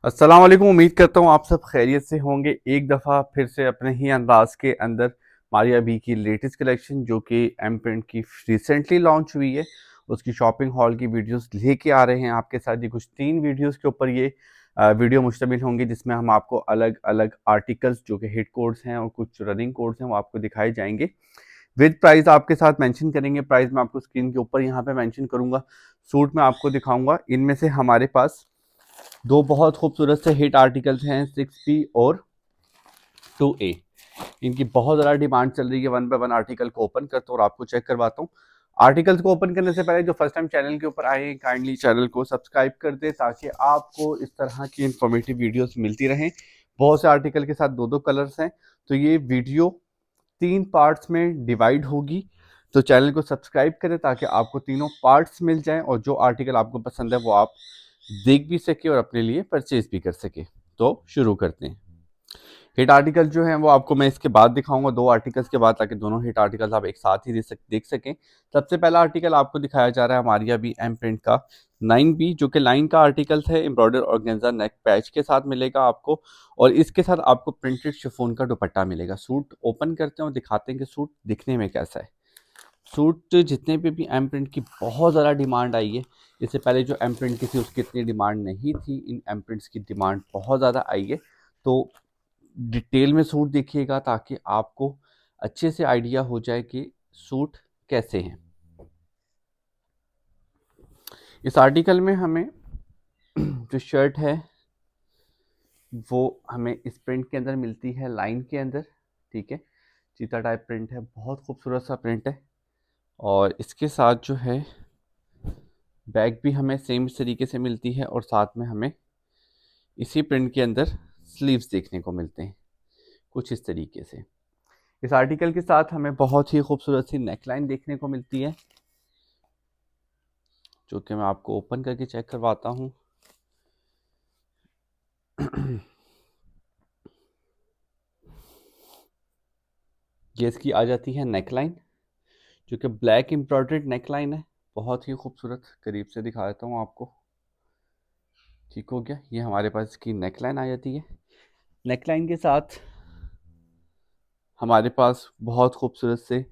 अस्सलाम वालेकुम। उम्मीद करता हूँ आप सब खैरियत से होंगे। एक दफ़ा फिर से अपने ही अंदाज के अंदर मारिया बी की लेटेस्ट कलेक्शन जो कि एम प्रिंट की रिसेंटली लॉन्च हुई है, उसकी शॉपिंग हॉल की वीडियोस लेके आ रहे हैं आपके साथ। ये कुछ 3 वीडियोस के ऊपर ये वीडियो मुश्तमिल होंगी, जिसमें हम आपको अलग अलग आर्टिकल्स जो कि हिट कोड्स हैं और कुछ रनिंग कोड्स हैं वो आपको दिखाए जाएंगे। विद प्राइस आपके साथ मेंशन करेंगे। प्राइस मैं आपको स्क्रीन के ऊपर यहाँ पे मेंशन करूँगा। सूट में आपको दिखाऊंगा। इनमें से हमारे पास दो बहुत खूबसूरत से हिट आर्टिकल्स हैं, 6B और 2A। इनकी बहुत ज़्यादा डिमांड चल रही है। वन बाय वन आर्टिकल को ओपन करता हूँ और आपको चेक करवाता हूँ। आर्टिकल्स को ओपन करने से पहले जो फर्स्ट टाइम चैनल के ऊपर आए, काइंडली चैनल को सब्सक्राइब कर दे ताकि आपको इस तरह की इंफॉर्मेटिव वीडियोस मिलती रहें। बहुत से आर्टिकल के साथ दो दो कलर्स हैं, तो ये वीडियो 3 पार्ट्स में डिवाइड होगी। तो चैनल को सब्सक्राइब करें ताकि आपको तीनों पार्ट्स मिल जाएं और जो आर्टिकल आपको पसंद है वो आप देख भी सके और अपने लिए परचेज भी कर सके। तो शुरू करते हैं। हिट आर्टिकल जो है वो आपको मैं इसके बाद दिखाऊंगा, 2 आर्टिकल्स के बाद, ताकि दोनों हिट आर्टिकल्स आप एक साथ ही देख सकें। सबसे पहला आर्टिकल आपको दिखाया जा रहा है हमारी अभी एम प्रिंट का 9B, जो कि लाइन का आर्टिकल है। एम्ब्रॉयडर ऑर्गेन्जा नेक पैच के साथ मिलेगा आपको और इसके साथ आपको प्रिंटेड शिफॉन का दुपट्टा मिलेगा। सूट ओपन करते हैं और दिखाते हैं कि सूट दिखने में कैसा है। सूट जितने पे भी एम प्रिंट की बहुत ज़्यादा डिमांड आई है। इससे पहले जो एम प्रिंट की थी उसकी इतनी डिमांड नहीं थी। इन एम प्रिंट्स की डिमांड बहुत ज़्यादा आई है। तो डिटेल में सूट देखिएगा ताकि आपको अच्छे से आइडिया हो जाए कि सूट कैसे हैं। इस आर्टिकल में हमें जो शर्ट है वो हमें इस प्रिंट के अंदर मिलती है, लाइन के अंदर। ठीक है, चीता टाइप प्रिंट है, बहुत खूबसूरत सा प्रिंट है। और इसके साथ जो है बैग भी हमें सेम इस तरीके से मिलती है और साथ में हमें इसी प्रिंट के अंदर स्लीव्स देखने को मिलते हैं कुछ इस तरीके से। इस आर्टिकल के साथ हमें बहुत ही खूबसूरत सी नेकलाइन देखने को मिलती है, जो कि मैं आपको ओपन करके चेक करवाता हूँ। ये इसकी आ जाती है नेकलाइन, जो कि ब्लैक एम्ब्रॉयडर्ड नेकलाइन है, बहुत ही खूबसूरत। करीब से दिखा देता हूँ आपको। ठीक हो गया, ये हमारे पास इसकी नेकलाइन आ जाती है। नेकलाइन के साथ हमारे पास बहुत खूबसूरत से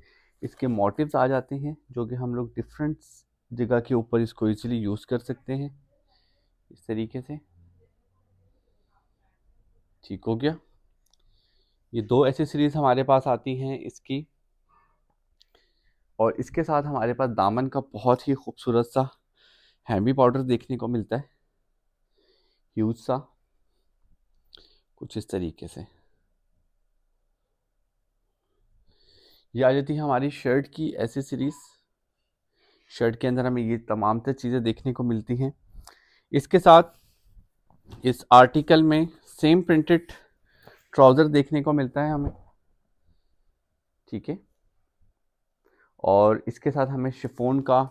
इसके मोटिव्स आ जाते हैं, जो कि हम लोग डिफरेंट जगह के ऊपर इसको इजीली यूज़ कर सकते हैं इस तरीके से। ठीक हो गया, ये 2 एसेसरीज हमारे पास आती हैं इसकी। और इसके साथ हमारे पास दामन का बहुत ही खूबसूरत सा हैवी बॉर्डर देखने को मिलता है, ह्यूज सा, कुछ इस तरीके से। ये आ जाती है हमारी शर्ट की एसेसरीज। शर्ट के अंदर हमें ये तमाम तर चीज़ें देखने को मिलती हैं। इसके साथ इस आर्टिकल में सेम प्रिंटेड ट्राउज़र देखने को मिलता है हमें। ठीक है, और इसके साथ हमें शिफॉन का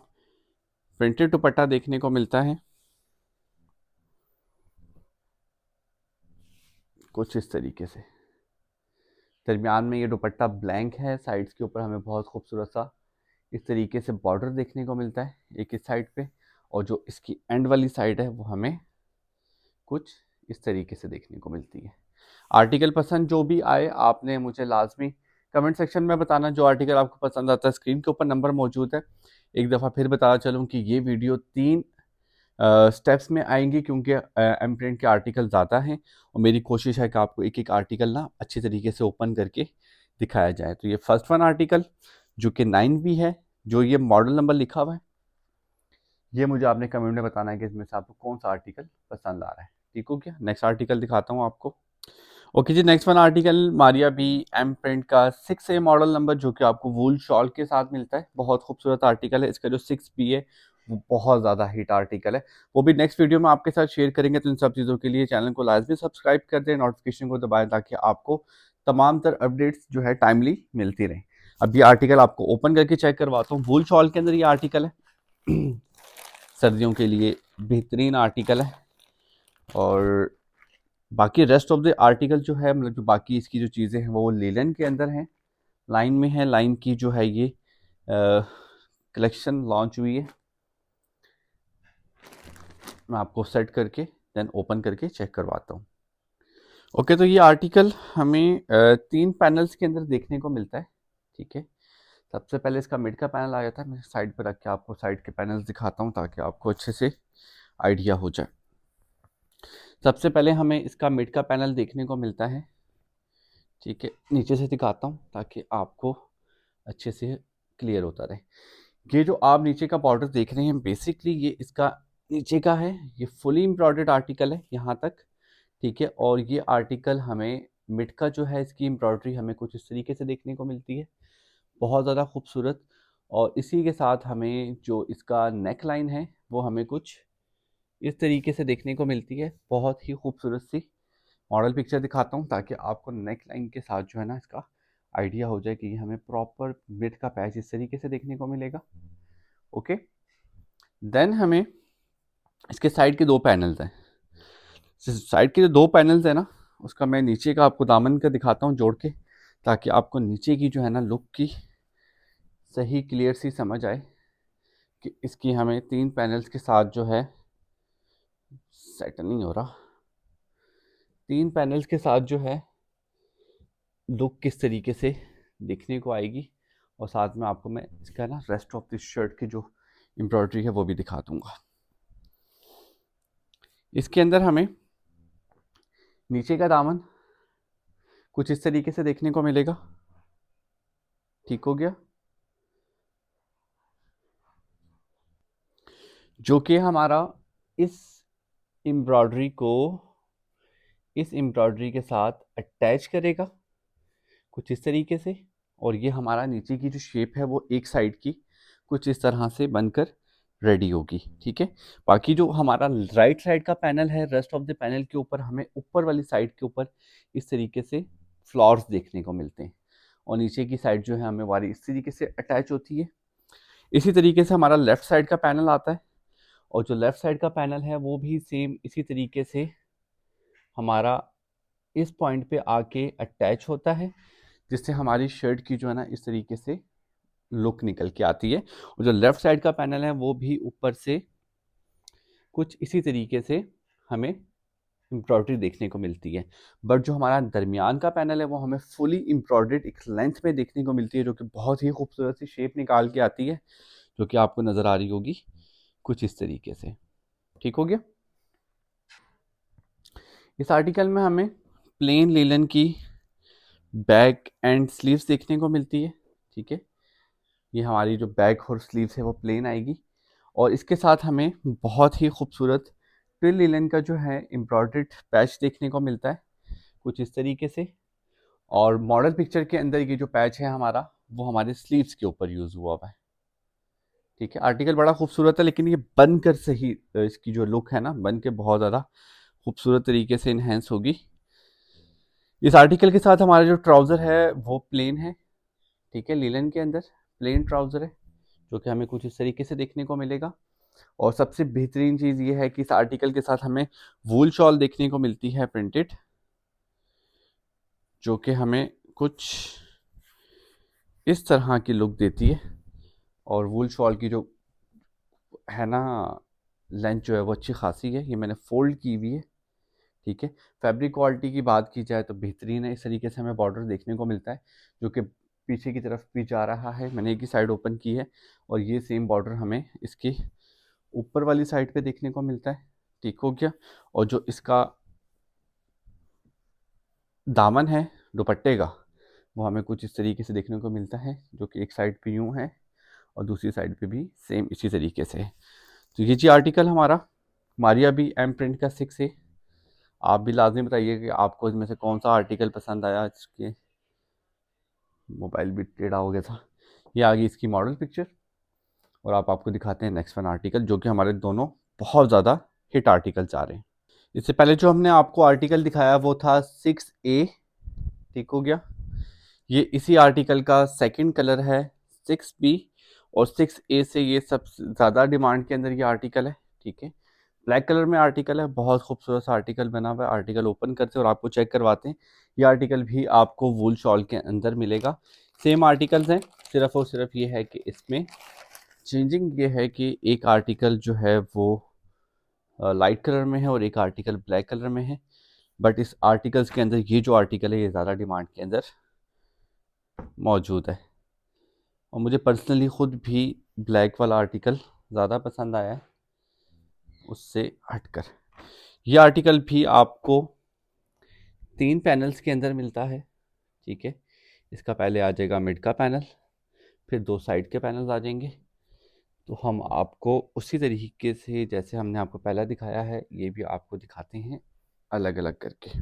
प्रिंटेड दुपट्टा देखने को मिलता है कुछ इस तरीके से। दरमियान में ये दुपट्टा ब्लैंक है, साइड्स के ऊपर हमें बहुत खूबसूरत सा इस तरीके से बॉर्डर देखने को मिलता है एक इस साइड पे, और जो इसकी एंड वाली साइड है वो हमें कुछ इस तरीके से देखने को मिलती है। आर्टिकल पसंद जो भी आए आपने मुझे लाजमी कमेंट सेक्शन में बताना, जो आर्टिकल आपको पसंद आता है। स्क्रीन के ऊपर नंबर मौजूद है। एक दफ़ा फिर बताना चलूँ कि ये वीडियो 3 स्टेप्स में आएंगी, क्योंकि एम प्रिंट के आर्टिकल ज़्यादा हैं और मेरी कोशिश है कि आपको एक एक आर्टिकल ना अच्छी तरीके से ओपन करके दिखाया जाए। तो ये फर्स्ट वन आर्टिकल जो कि 9B है, जो ये मॉडल नंबर लिखा हुआ है, ये मुझे आपने कमेंट में बताना है कि इसमें से आपको कौन सा आर्टिकल पसंद आ रहा है। ठीक हो गया, नेक्स्ट आर्टिकल दिखाता हूँ आपको। ओके जी, next one article Maria B M print का 6A मॉडल नंबर, जो कि आपको वूल शॉल के साथ मिलता है। बहुत खूबसूरत आर्टिकल है। इसका जो 6B है वो बहुत ज़्यादा हिट आर्टिकल है, वो भी नेक्स्ट वीडियो में आपके साथ शेयर करेंगे। तो इन सब चीज़ों के लिए चैनल को लाजमी सब्सक्राइब कर दें, नोटिफिकेशन को दबाएं ताकि आपको तमाम तर अपडेट्स जो है टाइमली मिलती रहें। अब ये आर्टिकल आपको ओपन करके चेक करवाता हूँ। वूल शॉल के अंदर ये आर्टिकल है। सर्दियों के लिए बेहतरीन आर्टिकल है। और बाकी रेस्ट ऑफ द आर्टिकल जो है, मतलब जो बाकी इसकी जो चीज़ें हैं वो लेलन के अंदर हैं, लाइन में है। लाइन की जो है ये कलेक्शन लॉन्च हुई है। मैं आपको सेट करके देन ओपन करके चेक करवाता हूँ। ओके, तो ये आर्टिकल हमें 3 पैनल्स के अंदर देखने को मिलता है। ठीक है, सबसे पहले इसका मिड का पैनल आ जाता है। मैं साइड पर रख के आपको साइड के पैनल्स दिखाता हूँ ताकि आपको अच्छे से आइडिया हो जाए। सबसे पहले हमें इसका मिड का पैनल देखने को मिलता है। ठीक है, नीचे से दिखाता हूँ ताकि आपको अच्छे से क्लियर होता रहे। ये जो आप नीचे का बॉर्डर देख रहे हैं, बेसिकली ये इसका नीचे का है। ये फुली एम्ब्रॉयडर्ड आर्टिकल है यहाँ तक। ठीक है, और ये आर्टिकल हमें मिड का जो है, इसकी एम्ब्रॉयडरी हमें कुछ इस तरीके से देखने को मिलती है, बहुत ज़्यादा खूबसूरत। और इसी के साथ हमें जो इसका नेक लाइन है वो हमें कुछ इस तरीके से देखने को मिलती है, बहुत ही खूबसूरत सी। मॉडल पिक्चर दिखाता हूँ ताकि आपको नेक लाइन के साथ जो है ना इसका आइडिया हो जाए कि हमें प्रॉपर मिड का पैच इस तरीके से देखने को मिलेगा। ओके, देन हमें इसके साइड के 2 पैनल्स हैं। साइड के जो 2 पैनल्स हैं ना, उसका मैं नीचे का आपको दामन का दिखाता हूँ जोड़ के, ताकि आपको नीचे की जो है ना लुक की सही क्लियर सी समझ आए कि इसकी हमें 3 पैनल्स के साथ जो है, सेट नहीं हो रहा, 3 पैनल्स के साथ जो है लुक किस तरीके से दिखने को आएगी। और साथ में आपको मैं इसका ना रेस्ट ऑफ दिस शर्ट की जो एम्ब्रॉयडरी है वो भी दिखा दूंगा। इसके अंदर हमें नीचे का दामन कुछ इस तरीके से देखने को मिलेगा। ठीक हो गया, जो कि हमारा इस एम्ब्रॉयडरी को इस एम्ब्रॉयडरी के साथ अटैच करेगा कुछ इस तरीके से। और ये हमारा नीचे की जो शेप है वो एक साइड की कुछ इस तरह से बनकर रेडी होगी। ठीक है, बाकी जो हमारा राइट साइड का पैनल है, रेस्ट ऑफ द पैनल के ऊपर हमें ऊपर वाली साइड के ऊपर इस तरीके से फ्लावर्स देखने को मिलते हैं, और नीचे की साइड जो है हमें वाली इस तरीके से अटैच होती है। इसी तरीके से हमारा लेफ्ट साइड का पैनल आता है, और जो लेफ्ट साइड का पैनल है वो भी सेम इसी तरीके से हमारा इस पॉइंट पे आके अटैच होता है, जिससे हमारी शर्ट की जो है ना इस तरीके से लुक निकल के आती है। और जो लेफ्ट साइड का पैनल है वो भी ऊपर से कुछ इसी तरीके से हमें एम्ब्रॉयडरी देखने को मिलती है। बट जो हमारा दरमियान का पैनल है वो हमें फुली एम्ब्रॉयडर्ड एक लेंथ में देखने को मिलती है, जो कि बहुत ही खूबसूरत सी शेप निकाल के आती है, जो कि आपको नज़र आ रही होगी कुछ इस तरीके से। ठीक हो गया। इस आर्टिकल में हमें प्लेन लीलन की बैक एंड स्लीव्स देखने को मिलती है। ठीक है, ये हमारी जो बैक और स्लीव्स है वो प्लेन आएगी, और इसके साथ हमें बहुत ही खूबसूरत ट्विल लीलन का जो है एम्ब्रॉयडर्ड पैच देखने को मिलता है कुछ इस तरीके से। और मॉडल पिक्चर के अंदर ये जो पैच है हमारा, वो हमारे स्लीव्स के ऊपर यूज़ हुआ हुआ है। ठीक है, आर्टिकल बड़ा खूबसूरत है, लेकिन ये बनकर सही इसकी जो लुक है ना, बन के बहुत ज़्यादा खूबसूरत तरीके से इन्हेंस होगी। इस आर्टिकल के साथ हमारा जो ट्राउज़र है वो प्लेन है। ठीक है, लीलन के अंदर प्लेन ट्राउज़र है, जो कि हमें कुछ इस तरीके से देखने को मिलेगा। और सबसे बेहतरीन चीज़ ये है कि इस आर्टिकल के साथ हमें वूल शॉल देखने को मिलती है प्रिंटेड, जो कि हमें कुछ इस तरह की लुक देती है। और वूल शॉल की जो है ना लेंथ जो है वो अच्छी खासी है, ये मैंने फोल्ड की हुई है। ठीक है, फैब्रिक क्वालिटी की बात की जाए तो बेहतरीन है। इस तरीके से हमें बॉर्डर देखने को मिलता है, जो कि पीछे की तरफ भी जा रहा है। मैंने एक ही साइड ओपन की है, और ये सेम बॉर्डर हमें इसकी ऊपर वाली साइड पे देखने को मिलता है। ठीक हो गया। और जो इसका दामन है दुपट्टे का, वो हमें कुछ इस तरीके से देखने को मिलता है, जो कि एक साइड पे यूँ है और दूसरी साइड पे भी सेम इसी तरीके से है। तो ये जी आर्टिकल हमारा मारिया बी एम प्रिंट का 6 है। आप भी लाजमी बताइए कि आपको इसमें से कौन सा आर्टिकल पसंद आया। इसके मोबाइल भी टेढ़ा हो गया था। ये आ गई इसकी मॉडल पिक्चर, और आपको दिखाते हैं नेक्स्ट वन आर्टिकल, जो कि हमारे दोनों बहुत ज़्यादा हिट आर्टिकल्स आ रहे हैं। इससे पहले जो हमने आपको आर्टिकल दिखाया वो था 6A। ठीक हो गया, ये इसी आर्टिकल का सेकंड कलर है 6B, और 6A से ये सबसे ज़्यादा डिमांड के अंदर ये आर्टिकल है। ठीक है, ब्लैक कलर में आर्टिकल है, बहुत खूबसूरत सा आर्टिकल बना हुआ है। आर्टिकल ओपन करते हैं और आपको चेक करवाते हैं। ये आर्टिकल भी आपको वूल शॉल के अंदर मिलेगा। सेम आर्टिकल्स हैं, सिर्फ और सिर्फ ये है कि इसमें चेंजिंग ये है कि एक आर्टिकल जो है वो लाइट कलर में है और एक आर्टिकल ब्लैक कलर में है। बट इस आर्टिकल्स के अंदर ये जो आर्टिकल है ये ज़्यादा डिमांड के अंदर मौजूद है, और मुझे पर्सनली ख़ुद भी ब्लैक वाला आर्टिकल ज़्यादा पसंद आया है उससे हटकर। ये आर्टिकल भी आपको 3 पैनल्स के अंदर मिलता है, ठीक है। इसका पहले आ जाएगा मिड का पैनल, फिर 2 साइड के पैनल्स आ जाएंगे। तो हम आपको उसी तरीके से जैसे हमने आपको पहला दिखाया है ये भी आपको दिखाते हैं अलग अलग करके,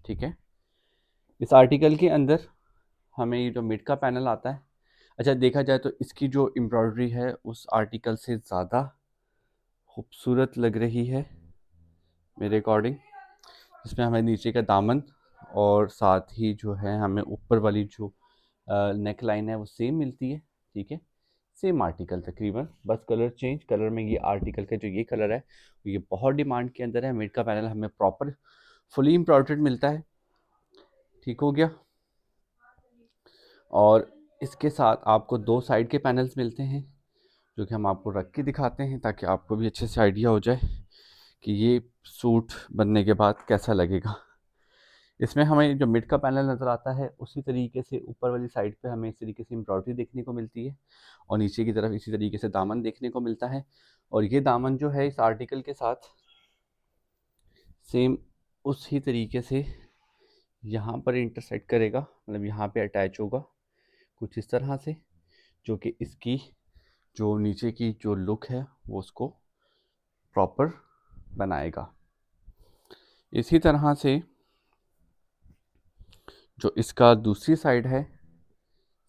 ठीक है। इस आर्टिकल के अंदर हमें ये जो मिड का पैनल आता है, अच्छा देखा जाए तो इसकी जो एम्ब्रॉयडरी है उस आर्टिकल से ज़्यादा खूबसूरत लग रही है मेरे अकॉर्डिंग। इसमें हमें नीचे का दामन और साथ ही जो है हमें ऊपर वाली जो नेक लाइन है वो सेम मिलती है, ठीक है। सेम आर्टिकल तकरीबन, बस कलर चेंज। कलर में ये आर्टिकल का जो ये कलर है ये बहुत डिमांड के अंदर है। मिड का पैनल हमें प्रॉपर फुली एम्ब्रॉयडर्ड मिलता है, ठीक हो गया। और इसके साथ आपको 2 साइड के पैनल्स मिलते हैं जो कि हम आपको रख के दिखाते हैं ताकि आपको भी अच्छे से आइडिया हो जाए कि ये सूट बनने के बाद कैसा लगेगा। इसमें हमें जो मिड का पैनल नज़र आता है उसी तरीके से ऊपर वाली साइड पे हमें इस तरीके से एम्ब्रॉयडरी देखने को मिलती है और नीचे की तरफ इसी तरीके से दामन देखने को मिलता है। और ये दामन जो है इस आर्टिकल के साथ सेम उसी तरीके से यहाँ पर इंटरसेक्ट करेगा, मतलब यहाँ पे अटैच होगा कुछ इस तरह से, जो कि इसकी जो नीचे की जो लुक है वो उसको प्रॉपर बनाएगा। इसी तरह से जो इसका दूसरी साइड है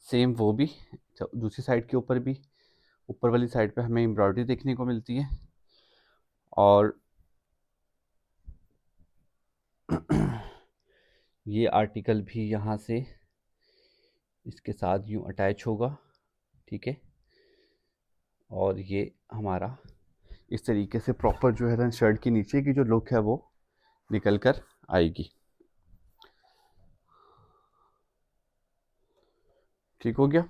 सेम वो भी दूसरी साइड के ऊपर भी ऊपर वाली साइड पे हमें एम्ब्रॉयडरी देखने को मिलती है और ये आर्टिकल भी यहाँ से इसके साथ यूँ अटैच होगा, ठीक है। और ये हमारा इस तरीके से प्रॉपर जो है ना शर्ट की नीचे की जो लुक है वो निकल कर आएगी, ठीक हो गया।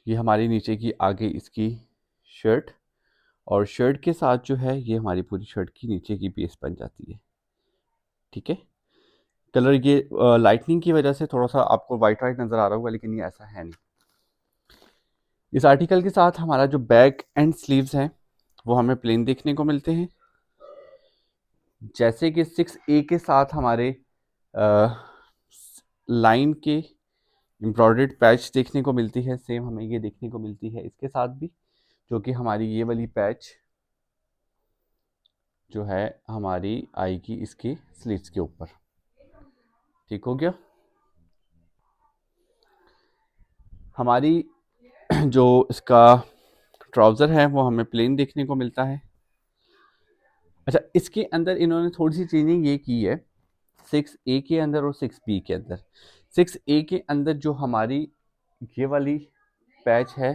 ये हमारी नीचे की आगे इसकी शर्ट, और शर्ट के साथ जो है ये हमारी पूरी शर्ट की नीचे की बेस बन जाती है, ठीक है। कलर ये लाइटनिंग की वजह से थोड़ा सा आपको वाइट वाइट नज़र आ रहा होगा, लेकिन ये ऐसा है नहीं। इस आर्टिकल के साथ हमारा जो बैक एंड स्लीव्स हैं वो हमें प्लेन देखने को मिलते हैं, जैसे कि 6A के साथ हमारे लाइन के एम्ब्रॉयडर्ड पैच देखने को मिलती है, सेम हमें ये देखने को मिलती है इसके साथ भी, जो कि हमारी ये वाली पैच जो है हमारी आएगी इसकी स्लीव्स के ऊपर, ठीक हो गया। हमारी जो इसका ट्राउज़र है वो हमें प्लेन देखने को मिलता है। अच्छा, इसके अंदर इन्होंने थोड़ी सी चेंजिंग ये की है 6A के अंदर और 6B के अंदर। 6A के अंदर जो हमारी ये वाली पैच है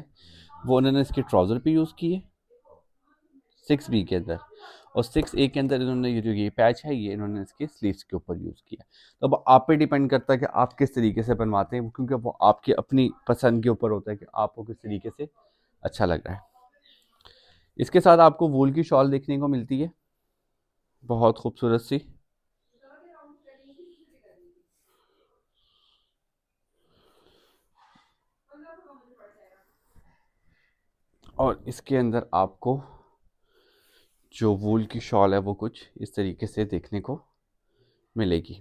वो उन्होंने इसके ट्राउज़र पे यूज़ की है 6B के अंदर, और 6A के अंदर इन्होंने ये जो ये पैच है ये इन्होंने इसके स्लीव्स के ऊपर यूज़ किया। तो अब आप पे डिपेंड करता है कि आप किस तरीके से बनवाते हैं, क्योंकि वो आपकी अपनी पसंद के ऊपर होता है कि आपको किस तरीके से अच्छा लग रहा है। इसके साथ आपको वूल की शॉल देखने को मिलती है, बहुत खूबसूरत सी। और इसके अंदर आपको जो वूल की शॉल है वो कुछ इस तरीके से देखने को मिलेगी,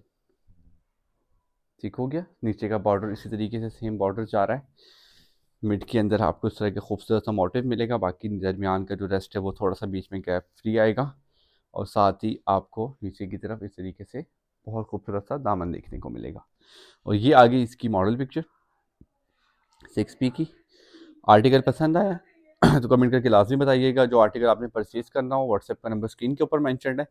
ठीक हो गया। नीचे का बॉर्डर इसी तरीके से सेम बॉर्डर जा रहा है। मिड के अंदर आपको इस तरह के खूबसूरत सा मोटिव मिलेगा, बाकी दरमियान का जो रेस्ट है वो थोड़ा सा बीच में गैप फ्री आएगा, और साथ ही आपको नीचे की तरफ इस तरीके से बहुत खूबसूरत सा दामन देखने को मिलेगा। और ये आगे इसकी मॉडल पिक्चर 6P की। आर्टिकल पसंद आया तो कमेंट करके लाजमी बताइएगा। जो आर्टिकल आपने परचेज़ करना हो व्हाट्सएप का नंबर स्क्रीन के ऊपर मेंशन है,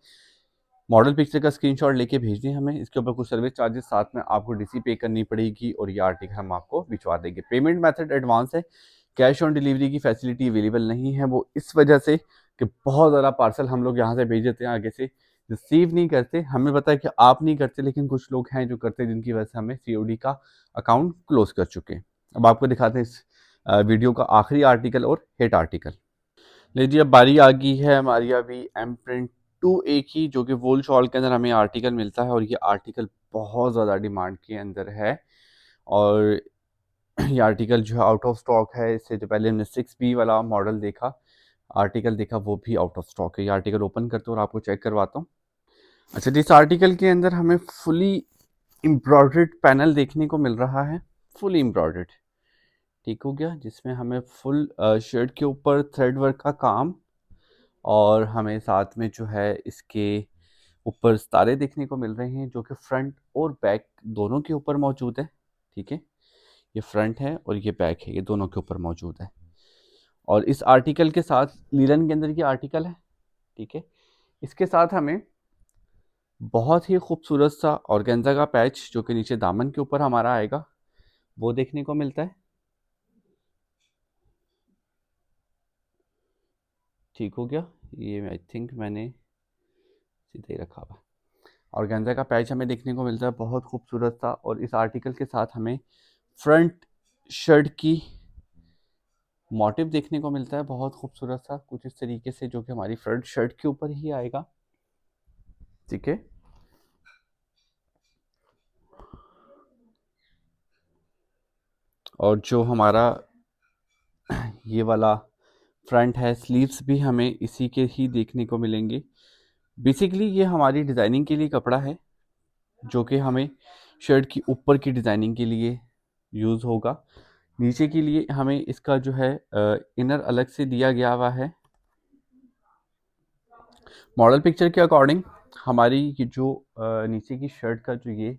मॉडल पिक्चर का स्क्रीनशॉट लेके भेज दें हमें। इसके ऊपर कुछ सर्विस चार्जेस साथ में आपको डीसी पे करनी पड़ेगी और ये आर्टिकल हम आपको भिजवा देंगे। पेमेंट मेथड एडवांस है, कैश ऑन डिलीवरी की फैसिलिटी अवेलेबल नहीं है, वो इस वजह से कि बहुत ज़्यादा पार्सल हम लोग यहाँ से भेज देते हैं, आगे से रिसीव नहीं करते। हमें पता है कि आप नहीं करते, लेकिन कुछ लोग हैं जो करते हैं, जिनकी वजह से हमें COD का अकाउंट क्लोज कर चुके हैं। अब आपको दिखाते हैं इस वीडियो का आखिरी आर्टिकल और हिट आर्टिकल। ले जी, अब बारी आ गई है हमारी अभी एम प्रिंट 2A की, जो कि वूल शॉल के अंदर हमें आर्टिकल मिलता है और ये आर्टिकल बहुत ज़्यादा डिमांड के अंदर है। और ये आर्टिकल जो है आउट ऑफ स्टॉक है। इससे जो पहले हमने 6B वाला मॉडल देखा, आर्टिकल देखा, वो भी आउट ऑफ स्टॉक है। ये आर्टिकल ओपन करते हैं और आपको चेक करवाता हूँ। अच्छा जी, इस आर्टिकल के अंदर हमें फुली एम्ब्रॉयडर्ड पैनल देखने को मिल रहा है, फुली एम्ब्रॉयडर्ड, ठीक हो गया, जिसमें हमें फुल शर्ट के ऊपर थ्रेड वर्क का काम और हमें साथ में जो है इसके ऊपर सितारे देखने को मिल रहे हैं, जो कि फ्रंट और बैक दोनों के ऊपर मौजूद है। ठीक है, ये फ्रंट है और ये बैक है, ये दोनों के ऊपर मौजूद है। और इस आर्टिकल के साथ लीलन के अंदर ये आर्टिकल है। ठीक है, इसके साथ हमें बहुत ही खूबसूरत सा ऑर्गेन्जा का पैच, जो कि नीचे दामन के ऊपर हमारा आएगा, वो देखने को मिलता है। ठीक हो गया, ये आई थिंक मैंने सीधा ही रखा हुआ। ऑर्गेन्जा का पैच हमें देखने को मिलता है बहुत खूबसूरत सा। और इस आर्टिकल के साथ हमें फ्रंट शर्ट की मोटिव देखने को मिलता है बहुत खूबसूरत सा, कुछ इस तरीके से, जो कि हमारी फ्रंट शर्ट के ऊपर ही आएगा। ठीक है, और जो हमारा ये वाला फ्रंट है, स्लीव्स भी हमें इसी के ही देखने को मिलेंगे। बेसिकली ये हमारी डिज़ाइनिंग के लिए कपड़ा है, जो कि हमें शर्ट की ऊपर की डिज़ाइनिंग के लिए यूज़ होगा। नीचे के लिए हमें इसका जो है इनर अलग से दिया गया हुआ है। मॉडल पिक्चर के अकॉर्डिंग हमारी ये जो नीचे की शर्ट का जो ये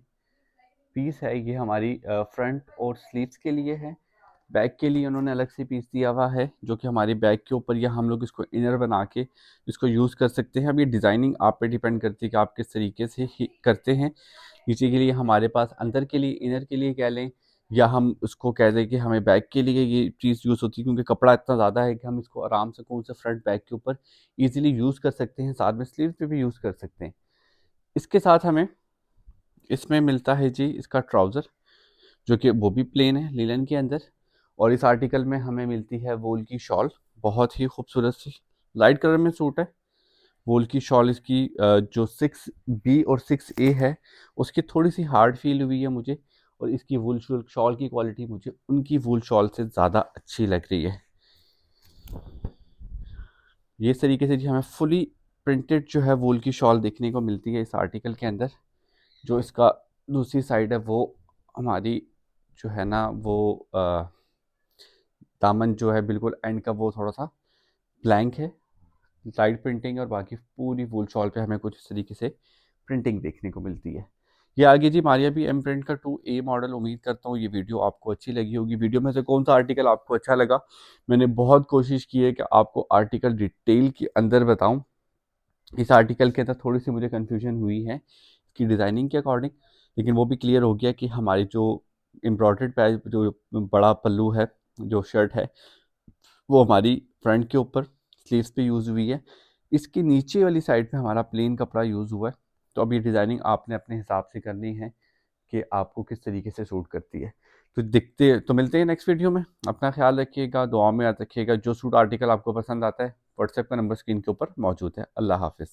पीस है, ये हमारी फ्रंट और स्लीव्स के लिए है। बैक के लिए उन्होंने अलग से पीस दिया हुआ है, जो कि हमारी बैक के ऊपर, या हम लोग इसको इनर बना के इसको यूज़ कर सकते हैं। अब ये डिज़ाइनिंग आप पे डिपेंड करती है कि आप किस तरीके से ही करते हैं। नीचे के लिए हमारे पास अंदर के लिए, इनर के लिए कह लें, या हम उसको कह दें कि हमें बैक के लिए ये चीज़ यूज़ होती है, क्योंकि कपड़ा इतना ज़्यादा है कि हम इसको आराम से कौन से फ्रंट बैक के ऊपर ईजिली यूज़ कर सकते हैं, साथ में स्लीव पे भी यूज़ कर सकते हैं। इसके साथ हमें इसमें मिलता है जी इसका ट्राउज़र, जो कि वो भी प्लेन है लीलन के अंदर। और इस आर्टिकल में हमें मिलती है वूल की शॉल, बहुत ही खूबसूरत सी लाइट कलर में सूट है। वूल की शॉल इसकी जो 6B और 6A है, उसकी थोड़ी सी हार्ड फील हुई है मुझे, और इसकी वूल शॉल की क्वालिटी मुझे उनकी वूल शॉल से ज़्यादा अच्छी लग रही है। ये इस तरीके से जी हमें फुली प्रिंटेड जो है वूल की शॉल देखने को मिलती है इस आर्टिकल के अंदर। जो इसका दूसरी साइड है, वो हमारी जो है ना, वो दामन जो है बिल्कुल एंड का, वो थोड़ा सा ब्लैंक है, साइड प्रिंटिंग, और बाकी पूरी वूल शॉल पे हमें कुछ इस तरीके से प्रिंटिंग देखने को मिलती है। ये आगे जी मारिया भी एम प्रिंट का 2A मॉडल। उम्मीद करता हूँ ये वीडियो आपको अच्छी लगी होगी। वीडियो में से कौन सा आर्टिकल आपको अच्छा लगा? मैंने बहुत कोशिश की है कि आपको आर्टिकल डिटेल के अंदर बताऊं। इस आर्टिकल के अंदर थोड़ी सी मुझे कन्फ्यूजन हुई है इसकी डिज़ाइनिंग के अकॉर्डिंग, लेकिन वो भी क्लियर हो गया कि हमारी जो एम्ब्रॉयडर्ड पैच, जो बड़ा पल्लू है, जो शर्ट है, वो हमारी फ्रंट के ऊपर स्लीव्स पे यूज़ हुई है। इसके नीचे वाली साइड पे हमारा प्लेन कपड़ा यूज़ हुआ है। तो अब ये डिज़ाइनिंग आपने अपने हिसाब से करनी है कि आपको किस तरीके से सूट करती है। तो मिलते हैं नेक्स्ट वीडियो में। अपना ख्याल रखिएगा, दुआ में याद रखिएगा। जो सूट आर्टिकल आपको पसंद आता है, व्हाट्सएप का नंबर स्क्रीन के ऊपर मौजूद है। अल्लाह हाफिज़।